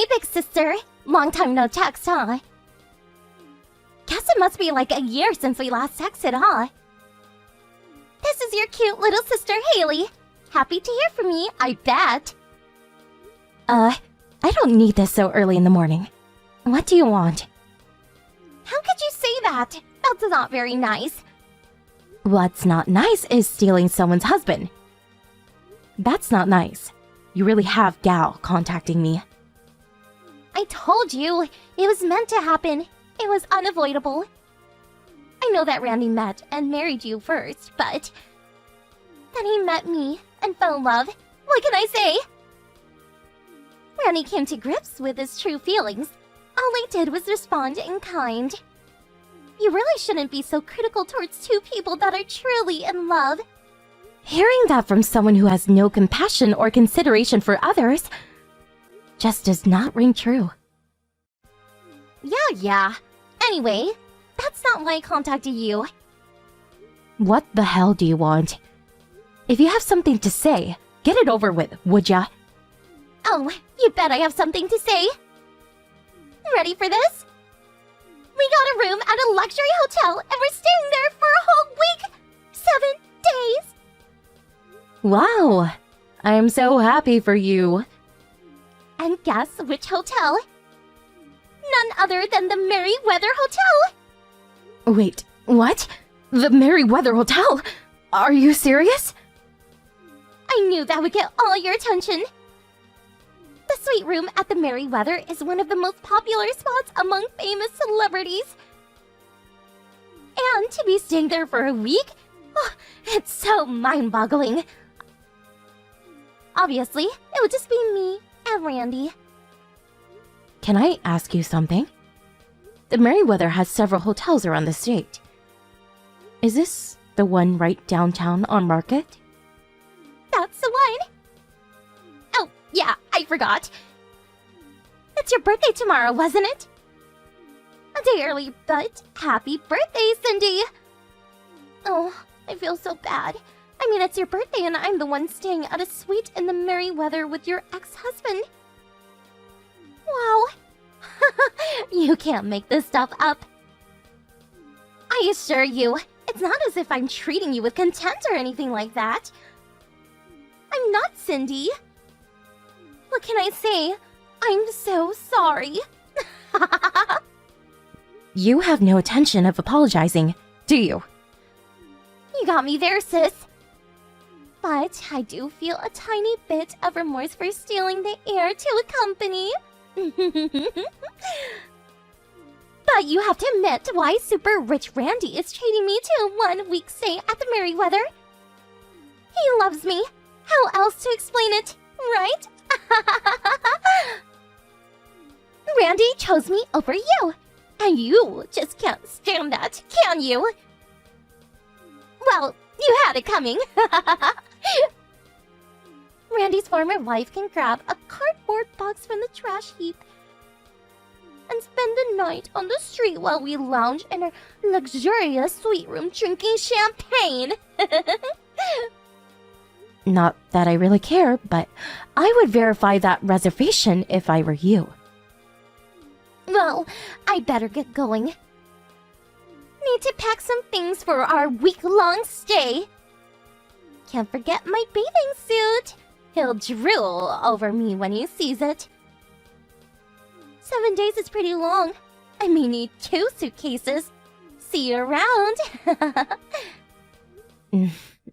big sister. Long time no text, huh? Guess it must be like a year since we last texted, huh? This is your cute little sister, Haley. Happy to hear from you, I bet. I don't need this so early in the morning. What do you want? How could you say that? That's not very nice. What's not nice is stealing someone's husband. That's not nice. You really have Gal contacting me. I told you, it was meant to happen. It was unavoidable. I know that Randy met and married you first, but then he met me and fell in love. What can I say? Randy came to grips with his true feelings. All I did was respond in kind. You really shouldn't be so critical towards two people that are truly in love. Hearing that from someone who has no compassion or consideration for others just does not ring true. Yeah. Anyway, that's not why I contacted you. What the hell do you want? If you have something to say, get it over with, would ya? Oh, you bet I have something to say. Ready for this? We got a room at a luxury hotel and we're staying there for a whole week! 7 days! Wow! I'm so happy for you. And guess which hotel? None other than the Merryweather Hotel! Wait, what? The Merryweather Hotel? Are you serious? I knew that would get all your attention. The suite room at the Merryweather is one of the most popular spots among famous celebrities. And to be staying there for a week? Oh, it's so mind-boggling. Obviously, it would just be me and Randy. Can I ask you something? The Merryweather has several hotels around the state. Is this the one right downtown on Market? That's the one. Oh, yeah, I forgot. It's your birthday tomorrow, wasn't it? A day early, but happy birthday, Cindy! Oh, I feel so bad. I mean, it's your birthday and I'm the one staying at a suite in the Merryweather with your ex-husband. Wow. You can't make this stuff up. I assure you, it's not as if I'm treating you with contempt or anything like that. I'm not, Cindy. What can I say? I'm so sorry. You have no intention of apologizing, do you? You got me there, sis. But I do feel a tiny bit of remorse for stealing the heir to a company. But you have to admit why super rich Randy is treating me to a 1 week stay at the Merryweather. He loves me. How else to explain it, right? Randy chose me over you. And you just can't stand that, can you? Well, you had it coming. Randy's former wife can grab a cardboard box from the trash heap and spend the night on the street while we lounge in our luxurious suite room drinking champagne. Not that I really care, but I would verify that reservation if I were you. Well, I better get going. Need to pack some things for our week-long stay. Can't forget my bathing suit. He'll drool over me when he sees it. 7 days is pretty long. I may need 2 suitcases. See you around.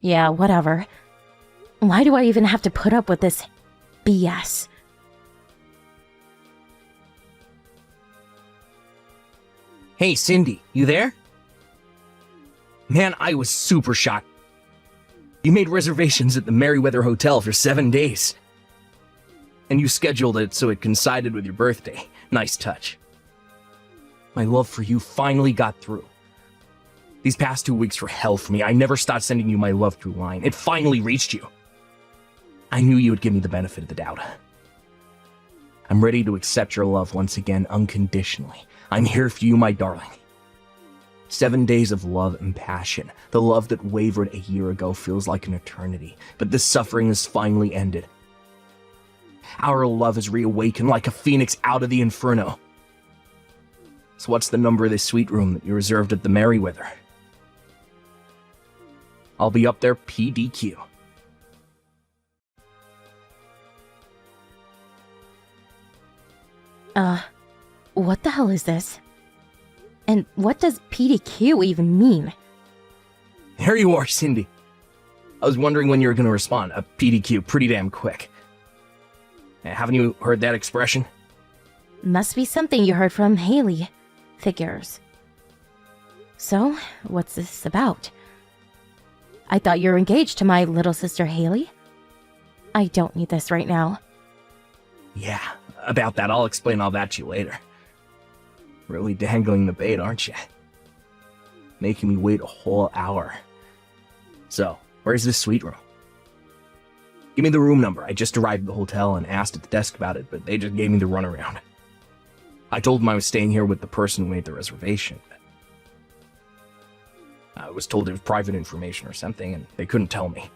Yeah, whatever. Why do I even have to put up with this BS? Hey, Cindy, you there? Man, I was super shocked. You made reservations at the Merryweather Hotel for 7 days. And you scheduled it so it coincided with your birthday. Nice touch. My love for you finally got through. These past 2 weeks were hell for me. I never stopped sending you my love through line. It finally reached you. I knew you would give me the benefit of the doubt. I'm ready to accept your love once again unconditionally. I'm here for you, my darling. 7 days of love and passion. The love that wavered a year ago feels like an eternity, but this suffering is finally ended. Our love is reawakened like a phoenix out of the inferno. So what's the number of this suite room that you reserved at the Merryweather? I'll be up there PDQ. What the hell is this? And what does PDQ even mean? There you are, Cindy. I was wondering when you were going to respond. A PDQ, pretty damn quick. Haven't you heard that expression? Must be something you heard from Haley. Figures. So, what's this about? I thought you were engaged to my little sister Haley. I don't need this right now. Yeah, about that. I'll explain all that to you later. Really dangling the bait, aren't you? Making me wait a whole hour. So, where's this suite room? Give me the room number. I just arrived at the hotel and asked at the desk about it, but they just gave me the runaround. I told them I was staying here with the person who made the reservation. I was told it was private information or something, and they couldn't tell me.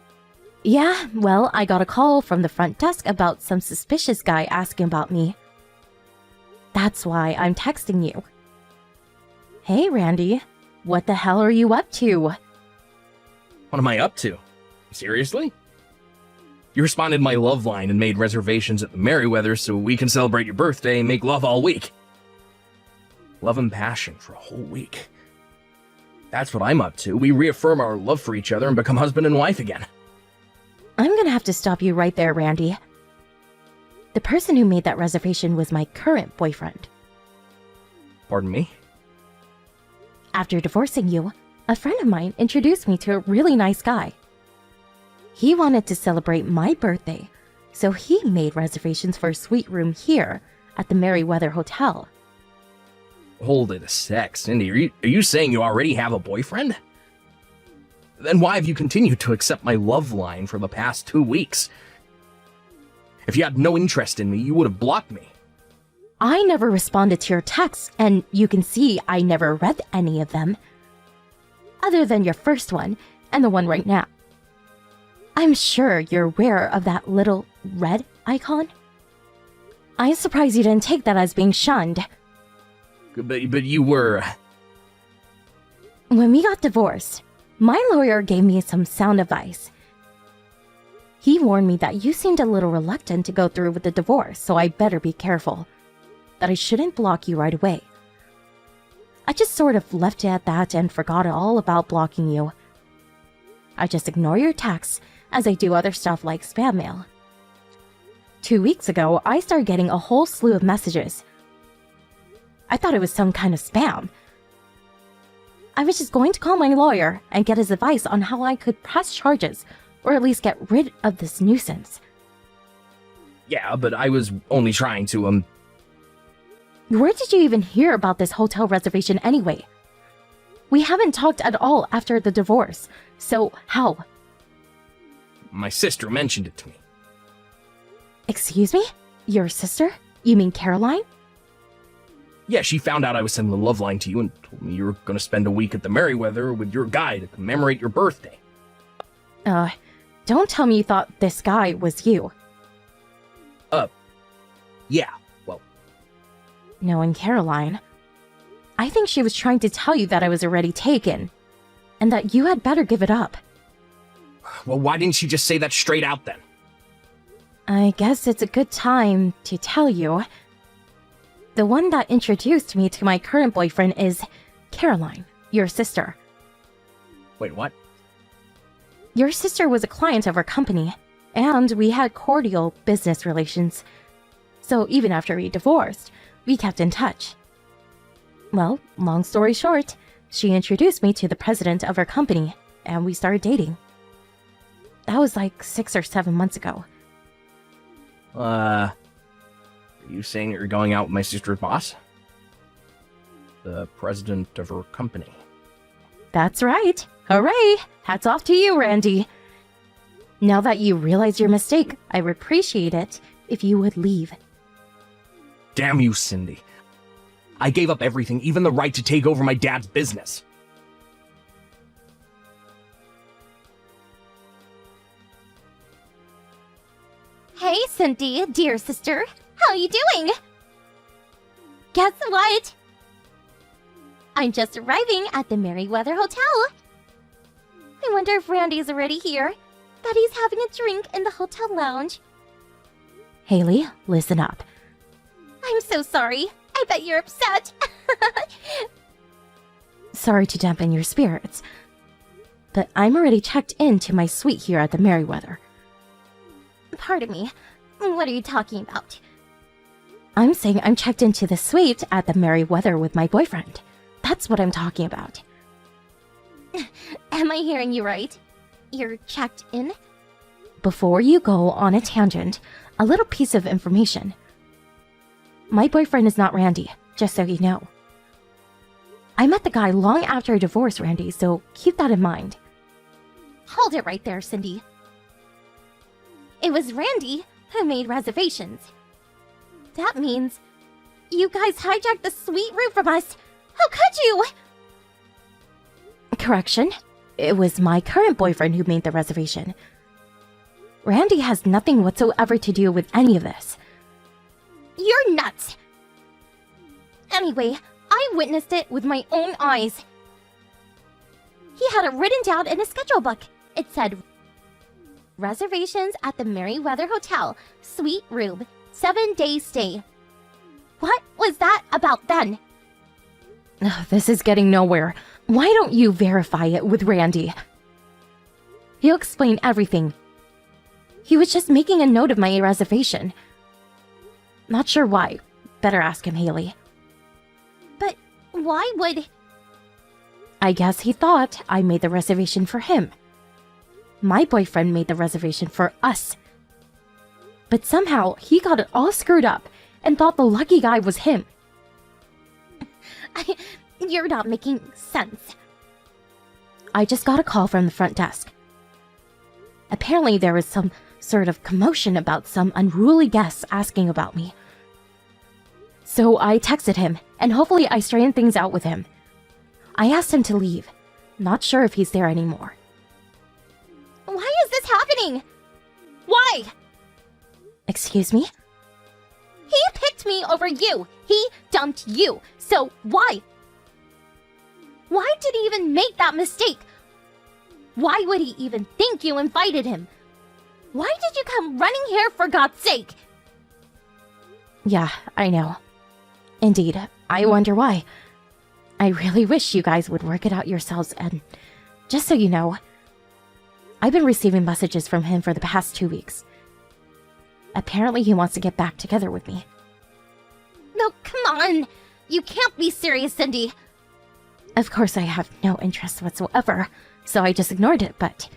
Yeah, well, I got a call from the front desk about some suspicious guy asking about me. That's why I'm texting you. Hey, Randy. What the hell are you up to? What am I up to? Seriously? You responded to my love line and made reservations at the Merryweather so we can celebrate your birthday and make love all week. Love and passion for a whole week. That's what I'm up to. We reaffirm our love for each other and become husband and wife again. I'm gonna have to stop you right there, Randy. The person who made that reservation was my current boyfriend. Pardon me? After divorcing you, a friend of mine introduced me to a really nice guy. He wanted to celebrate my birthday, so he made reservations for a suite room here at the Merryweather Hotel. Hold it a sec, Cindy. Are you saying you already have a boyfriend? Then why have you continued to accept my love line for the past 2 weeks? If you had no interest in me, you would have blocked me. I never responded to your texts, and you can see I never read any of them. Other than your first one, and the one right now. I'm sure you're aware of that little red icon. I'm surprised you didn't take that as being shunned. But you were... When we got divorced, my lawyer gave me some sound advice. He warned me that you seemed a little reluctant to go through with the divorce, so I better be careful. That I shouldn't block you right away. I just sort of left it at that and forgot all about blocking you. I just ignore your texts as I do other stuff like spam mail. 2 weeks ago, I started getting a whole slew of messages. I thought it was some kind of spam. I was just going to call my lawyer and get his advice on how I could press charges, or at least get rid of this nuisance. Yeah, but I was only trying to, Where did you even hear about this hotel reservation anyway? We haven't talked at all after the divorce, so how? My sister mentioned it to me. Excuse me? Your sister? You mean Caroline? Yeah, she found out I was sending the love line to you and told me you were going to spend a week at the Merryweather with your guy to commemorate your birthday. Don't tell me you thought this guy was you. Yeah, well... Knowing Caroline, I think she was trying to tell you that I was already taken, and that you had better give it up. Well, why didn't she just say that straight out then? I guess it's a good time to tell you. The one that introduced me to my current boyfriend is Caroline, your sister. Wait, what? Your sister was a client of our company, and we had cordial business relations. So even after we divorced, we kept in touch. Well, long story short, she introduced me to the president of our company, and we started dating. That was like 6 or 7 months ago. Are you saying you're going out with my sister's boss? The president of her company. That's right. Hooray! Hats off to you, Randy. Now that you realize your mistake, I would appreciate it if you would leave. Damn you, Cindy. I gave up everything, even the right to take over my dad's business. Hey, Cindy, dear sister. How you doing? Guess what? I'm just arriving at the Merryweather Hotel. I wonder if Randy's already here. That he's having a drink in the hotel lounge. Haley, listen up. I'm so sorry. I bet you're upset. Sorry to dampen your spirits, but I'm already checked into my suite here at the Merryweather. Pardon me. What are you talking about? I'm saying I'm checked into the suite at the Merryweather with my boyfriend. That's what I'm talking about. Am I hearing you right? You're checked in? Before you go on a tangent, a little piece of information. My boyfriend is not Randy, just so you know. I met the guy long after I divorced Randy, so keep that in mind. Hold it right there, Cindy. It was Randy who made reservations. That means you guys hijacked the suite room from us. How could you? Correction. It was my current boyfriend who made the reservation. Randy has nothing whatsoever to do with any of this. You're nuts! Anyway, I witnessed it with my own eyes. He had it written down in a schedule book. It said, reservations at the Merryweather Hotel, suite room, 7-day stay. What was that about then? This is getting nowhere. Why don't you verify it with Randy? He'll explain everything. He was just making a note of my reservation. Not sure why. Better ask him, Haley. But why would... I guess he thought I made the reservation for him. My boyfriend made the reservation for us. But somehow he got it all screwed up and thought the lucky guy was him. You're not making sense. I just got a call from the front desk. Apparently there was some sort of commotion about some unruly guests asking about me. So I texted him, and hopefully I straightened things out with him. I asked him to leave. Not sure if he's there anymore. Why is this happening? Why? Excuse me? He picked me over you. He dumped you. So why? Why did he even make that mistake? Why would he even think you invited him? Why did you come running here for God's sake? Yeah, I know. Indeed, I wonder why. I really wish you guys would work it out yourselves, and just so you know, I've been receiving messages from him for the past 2 weeks. Apparently he wants to get back together with me. No, come on! You can't be serious, Cindy! Of course I have no interest whatsoever, so I just ignored it, but...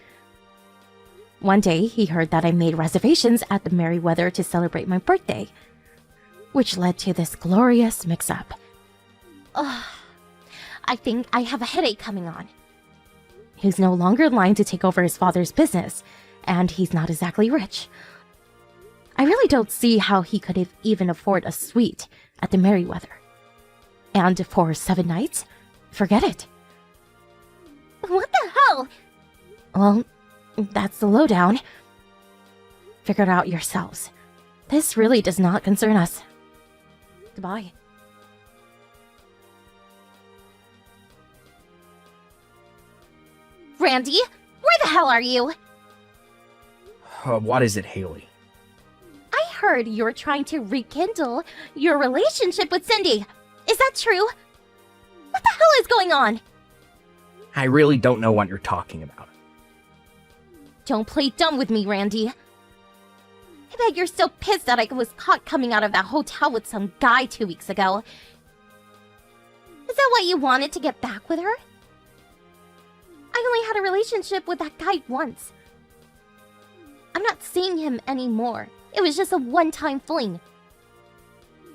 One day, he heard that I made reservations at the Merryweather to celebrate my birthday, which led to this glorious mix-up. Ugh, I think I have a headache coming on. He's no longer in line to take over his father's business, and he's not exactly rich. I really don't see how he could have even afford a suite at the Merryweather. And for 7 nights? Forget it. What the hell? Well, that's the lowdown. Figure it out yourselves. This really does not concern us. Goodbye. Randy, where the hell are you? What is it, Haley? I heard you're trying to rekindle your relationship with Cindy. Is that true? What the hell is going on? I really don't know what you're talking about. Don't play dumb with me, Randy. I bet you're so pissed that I was caught coming out of that hotel with some guy 2 weeks ago. Is that why you wanted to get back with her? I only had a relationship with that guy once. I'm not seeing him anymore. It was just a one-time fling.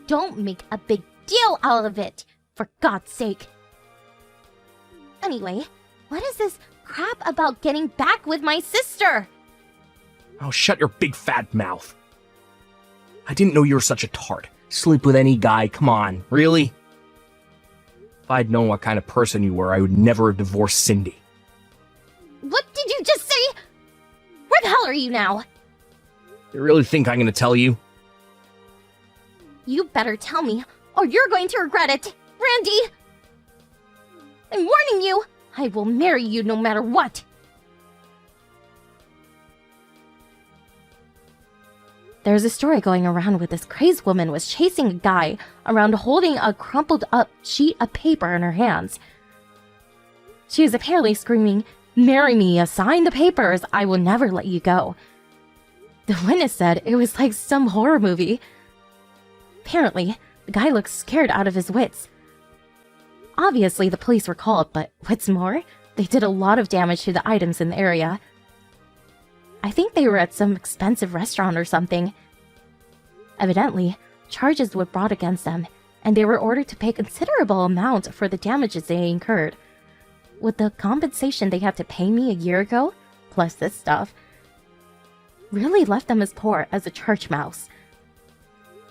Don't make a big deal out of it, for God's sake. Anyway, what is this crap about getting back with my sister? Oh, shut your big fat mouth. I didn't know you were such a tart. Sleep with any guy, come on, really? If I'd known what kind of person you were, I would never have divorced Cindy. What did you just say? Where the hell are you now? You really think I'm gonna tell you? You better tell me, or you're going to regret it, Randy! I'm warning you! I will marry you no matter what! There's a story going around where this crazed woman was chasing a guy around holding a crumpled up sheet of paper in her hands. She was apparently screaming, "Marry me, sign the papers, I will never let you go." The witness said it was like some horror movie. Apparently, the guy looked scared out of his wits. Obviously, the police were called, but what's more, they did a lot of damage to the items in the area. I think they were at some expensive restaurant or something. Evidently, charges were brought against them, and they were ordered to pay considerable amount for the damages they incurred. With the compensation they had to pay me a year ago, plus this stuff, really left them as poor as a church mouse.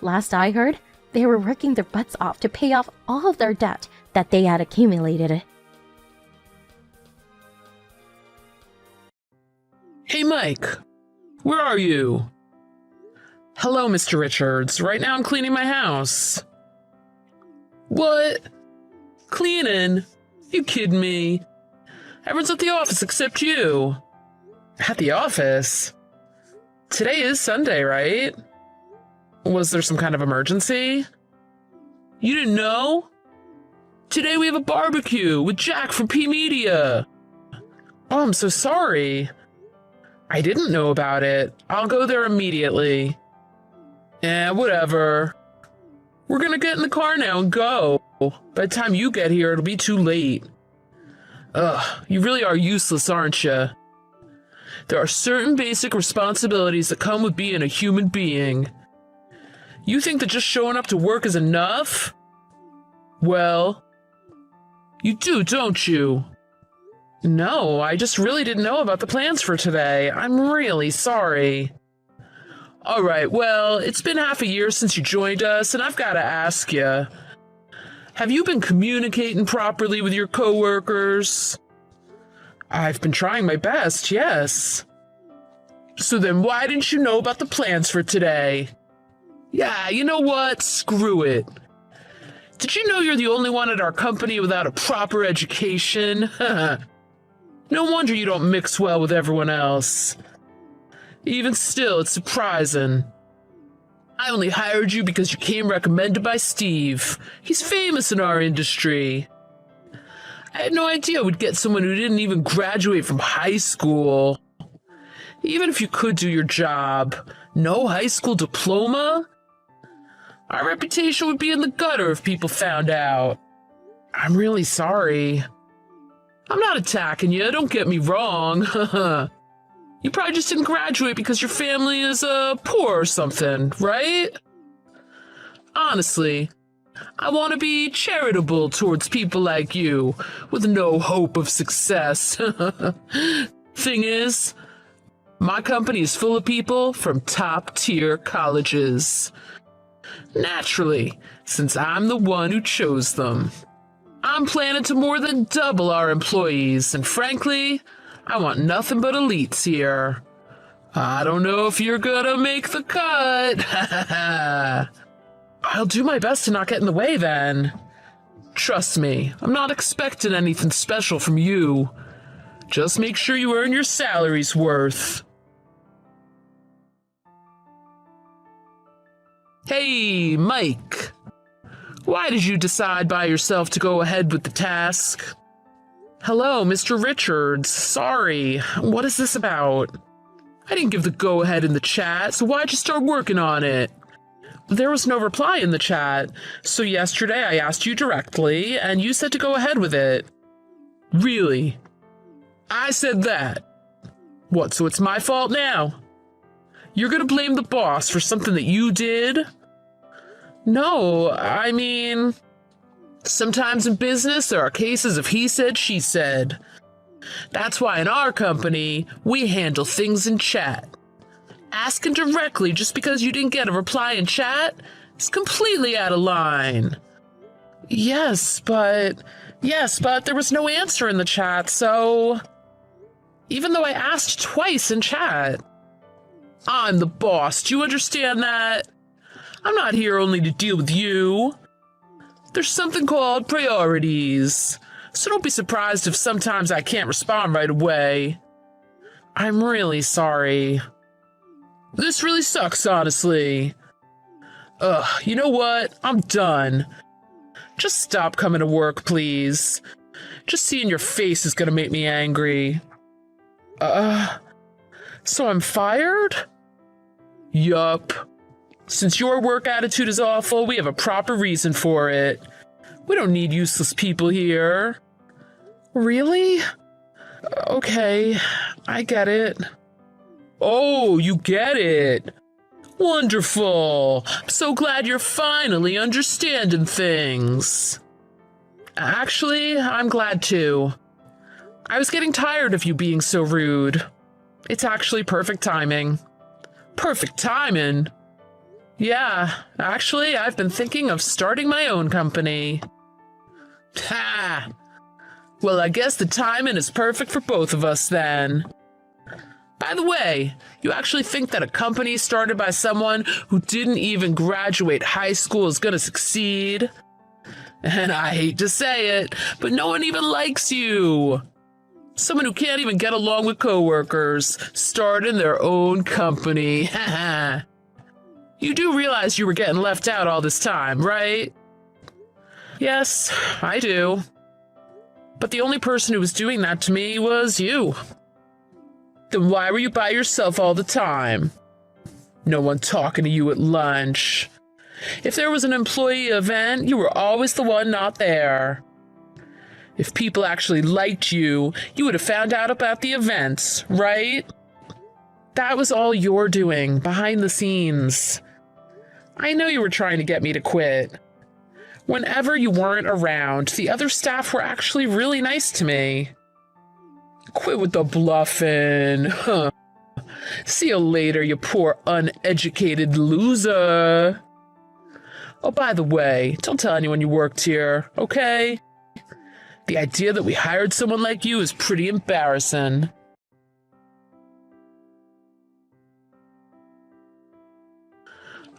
Last I heard, they were working their butts off to pay off all of their debt that they had accumulated. Hey, Mike. Where are you? Hello, Mr. Richards. Right now I'm cleaning my house. What? Cleaning? You kidding me? Everyone's at the office except you. At the office? Today is Sunday, right? Was there some kind of emergency? You didn't know? Today we have a barbecue with Jack from P-Media. Oh, I'm so sorry. I didn't know about it. I'll go there immediately. Whatever. We're gonna get in the car now and go. By the time you get here, it'll be too late. Ugh, you really are useless, aren't you? There are certain basic responsibilities that come with being a human being. You think that just showing up to work is enough? Well, you do, don't you? No, I just really didn't know about the plans for today. I'm really sorry. All right, well, it's been half a year since you joined us, and I've got to ask you, have you been communicating properly with your coworkers? I've been trying my best, yes. So then why didn't you know about the plans for today? Yeah, you know what? Screw it. Did you know you're the only one at our company without a proper education? No wonder you don't mix well with everyone else. Even still, it's surprising. I only hired you because you came recommended by Steve. He's famous in our industry. I had no idea we'd get someone who didn't even graduate from high school. Even if you could do your job, no high school diploma? Our reputation would be in the gutter if people found out. I'm really sorry. I'm not attacking you, don't get me wrong. You probably just didn't graduate because your family is poor or something, right? Honestly, I want to be charitable towards people like you with no hope of success. Thing is, my company is full of people from top-tier colleges. Naturally, since I'm the one who chose them. I'm planning to more than double our employees, and frankly, I want nothing but elites here. I don't know if you're gonna make the cut. I'll do my best to not get in the way then. Trust me, I'm not expecting anything special from you. Just make sure you earn your salary's worth. Hey, Mike. Why did you decide by yourself to go ahead with the task? Hello, Mr. Richards. Sorry. What is this about? I didn't give the go-ahead in the chat, so why'd you start working on it? There was no reply in the chat, so yesterday I asked you directly, and you said to go ahead with it. Really? I said that. What, so it's my fault now? You're gonna blame the boss for something that you did? No, I mean, sometimes in business there are cases of he said, she said. That's why in our company, we handle things in chat. Asking directly just because you didn't get a reply in chat is completely out of line. Yes, but there was no answer in the chat, so... Even though I asked twice in chat. I'm the boss. Do you understand that? I'm not here only to deal with you. There's something called priorities. So don't be surprised if sometimes I can't respond right away. I'm really sorry. This really sucks, honestly. You know what? I'm done. Just stop coming to work, please. Just seeing your face is gonna make me angry. So I'm fired? Yup. Since your work attitude is awful, we have a proper reason for it. We don't need useless people here. Really? Okay, I get it. Oh, you get it. Wonderful. I'm so glad you're finally understanding things. Actually, I'm glad too. I was getting tired of you being so rude. It's actually perfect timing. Perfect timing? Yeah, actually, I've been thinking of starting my own company. Ha! Well, I guess the timing is perfect for both of us then. By the way, you actually think that a company started by someone who didn't even graduate high school is gonna succeed? And I hate to say it, but no one even likes you. Someone who can't even get along with coworkers, starting their own company. You do realize you were getting left out all this time, right? Yes, I do. But the only person who was doing that to me was you. Then why were you by yourself all the time? No one talking to you at lunch. If there was an employee event, you were always the one not there. If people actually liked you, you would have found out about the events, right? That was all you're doing, behind the scenes. I know you were trying to get me to quit. Whenever you weren't around, the other staff were actually really nice to me. Quit with the bluffing. Huh. See you later, you poor uneducated loser. Oh, by the way, don't tell anyone you worked here, okay? The idea that we hired someone like you is pretty embarrassing.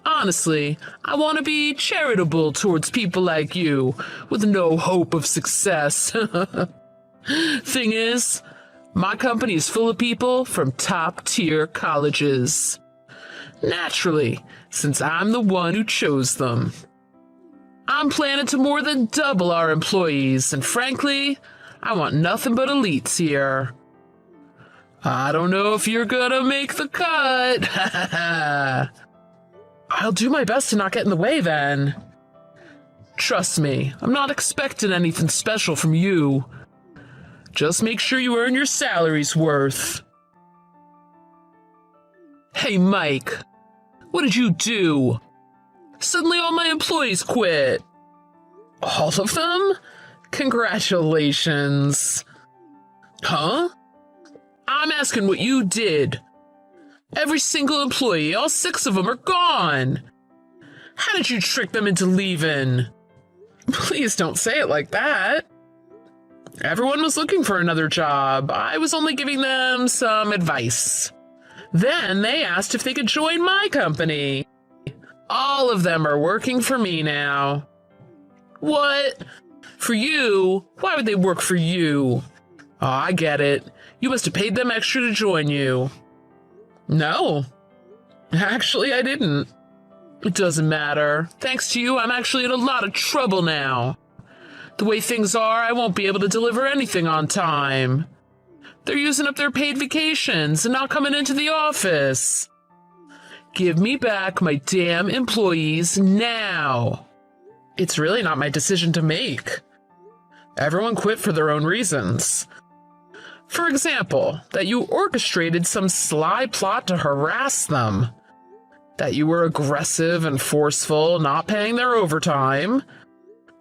Honestly, I want to be charitable towards people like you, with no hope of success. Thing is, my company is full of people from top-tier colleges. Naturally, since I'm the one who chose them. I'm planning to more than double our employees, and frankly, I want nothing but elites here. I don't know if you're gonna make the cut. I'll do my best to not get in the way then. Trust me, I'm not expecting anything special from you. Just make sure you earn your salary's worth. Hey, Mike, what did you do? Suddenly all my employees quit. All of them? Congratulations. Huh? I'm asking what you did. Every single employee, all 6 of them are gone. How did you trick them into leaving? Please don't say it like that. Everyone was looking for another job. I was only giving them some advice. Then they asked if they could join my company. All of them are working for me now. What? For you? Why would they work for you? Oh, I get it. You must have paid them extra to join you. No. Actually, I didn't. It doesn't matter. Thanks to you, I'm actually in a lot of trouble now. The way things are, I won't be able to deliver anything on time. They're using up their paid vacations and not coming into the office. Give me back my damn employees now. It's really not my decision to make. Everyone quit for their own reasons. For example, that you orchestrated some sly plot to harass them. That you were aggressive and forceful, not paying their overtime.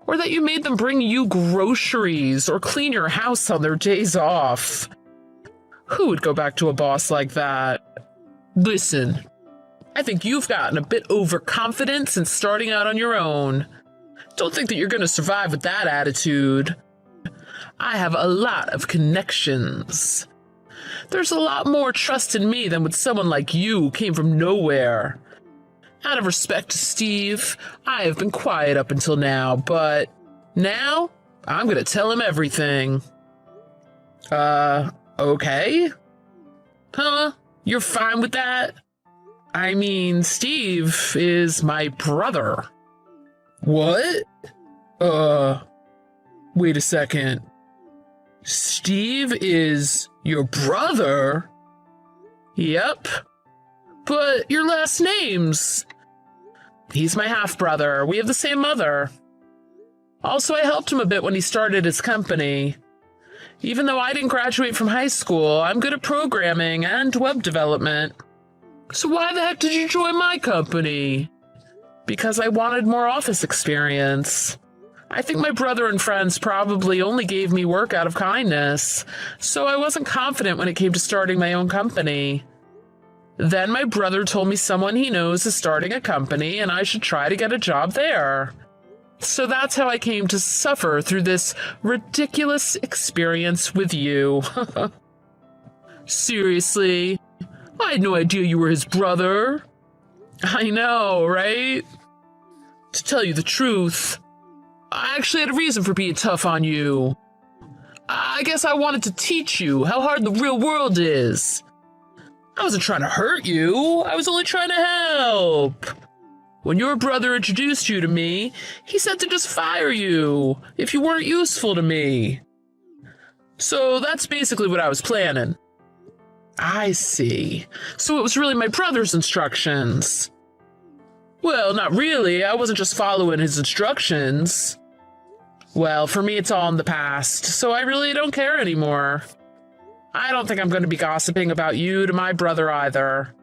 Or that you made them bring you groceries or clean your house on their days off. Who would go back to a boss like that? Listen, I think you've gotten a bit overconfident since starting out on your own. Don't think that you're going to survive with that attitude. I have a lot of connections. There's a lot more trust in me than with someone like you who came from nowhere. Out of respect to Steve, I have been quiet up until now, but now I'm gonna tell him everything. Okay? Huh? You're fine with that? I mean, Steve is my brother. What? Wait a second. Steve is your brother? Yep. But your last names? He's my half-brother. We have the same mother. Also, I helped him a bit when he started his company. Even though I didn't graduate from high school, I'm good at programming and web development. So why the heck did you join my company? Because I wanted more office experience. I think my brother and friends probably only gave me work out of kindness, so I wasn't confident when it came to starting my own company. Then my brother told me someone he knows is starting a company and I should try to get a job there. So that's how I came to suffer through this ridiculous experience with you. Seriously, I had no idea you were his brother. I know, right? To tell you the truth, I actually had a reason for being tough on you. I guess I wanted to teach you how hard the real world is. I wasn't trying to hurt you, I was only trying to help. When your brother introduced you to me, he said to just fire you if you weren't useful to me. So that's basically what I was planning. I see. So it was really my brother's instructions. Well, not really. I wasn't just following his instructions. Well, for me, it's all in the past, so I really don't care anymore. I don't think I'm going to be gossiping about you to my brother either.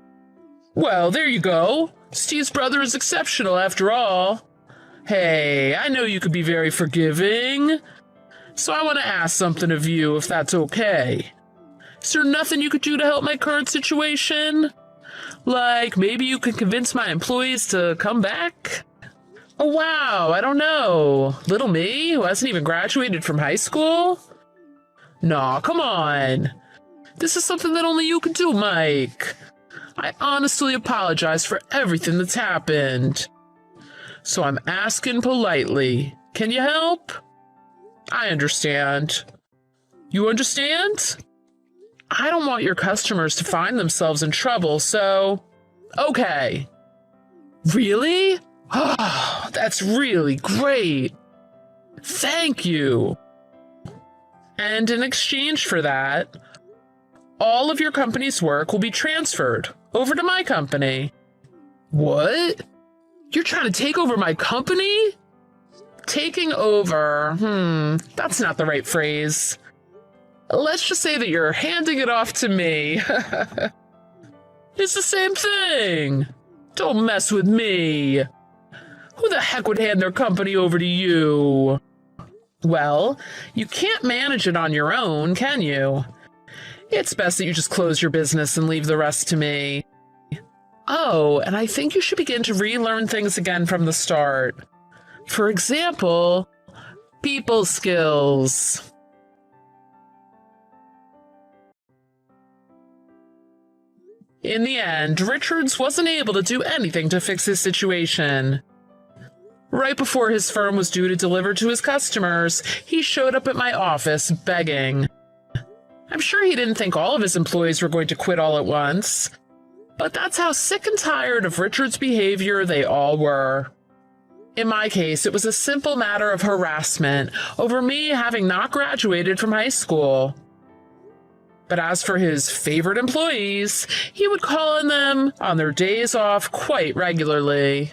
Well, there you go. Steve's brother is exceptional after all. Hey, I know you could be very forgiving. So I want to ask something of you, if that's okay. Is there nothing you could do to help my current situation? Like, maybe you could convince my employees to come back? Oh, wow, I don't know. Little me, who hasn't even graduated from high school? Nah, come on. This is something that only you can do, Mike. I honestly apologize for everything that's happened. So I'm asking politely, can you help? I understand. You understand? I don't want your customers to find themselves in trouble, so... Okay. Really? Oh, that's really great. Thank you. And in exchange for that, all of your company's work will be transferred over to my company. What? You're trying to take over my company? Taking over, that's not the right phrase. Let's just say that you're handing it off to me. It's the same thing. Don't mess with me. Who the heck would hand their company over to you? Well, you can't manage it on your own, can you? It's best that you just close your business and leave the rest to me. Oh, and I think you should begin to relearn things again from the start. For example, people skills. In the end, Richards wasn't able to do anything to fix his situation. Right before his firm was due to deliver to his customers, he showed up at my office begging. I'm sure he didn't think all of his employees were going to quit all at once, but that's how sick and tired of Richard's behavior they all were. In my case, it was a simple matter of harassment over me having not graduated from high school. But as for his favorite employees, he would call on them on their days off quite regularly.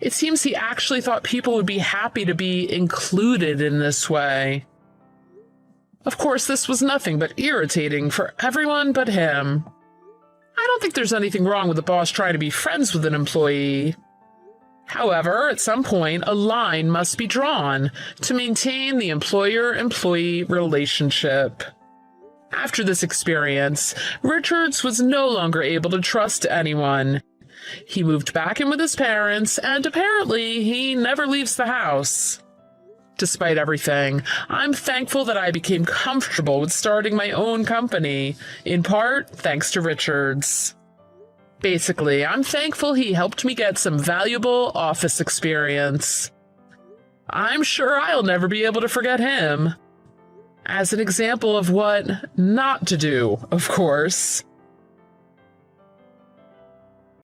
It seems he actually thought people would be happy to be included in this way. Of course, this was nothing but irritating for everyone but him. I don't think there's anything wrong with the boss trying to be friends with an employee. However, at some point, a line must be drawn to maintain the employer-employee relationship. After this experience, Richards was no longer able to trust anyone. He moved back in with his parents, and apparently he never leaves the house. Despite everything, I'm thankful that I became comfortable with starting my own company, in part thanks to Richards. Basically, I'm thankful he helped me get some valuable office experience. I'm sure I'll never be able to forget him. As an example of what not to do, of course.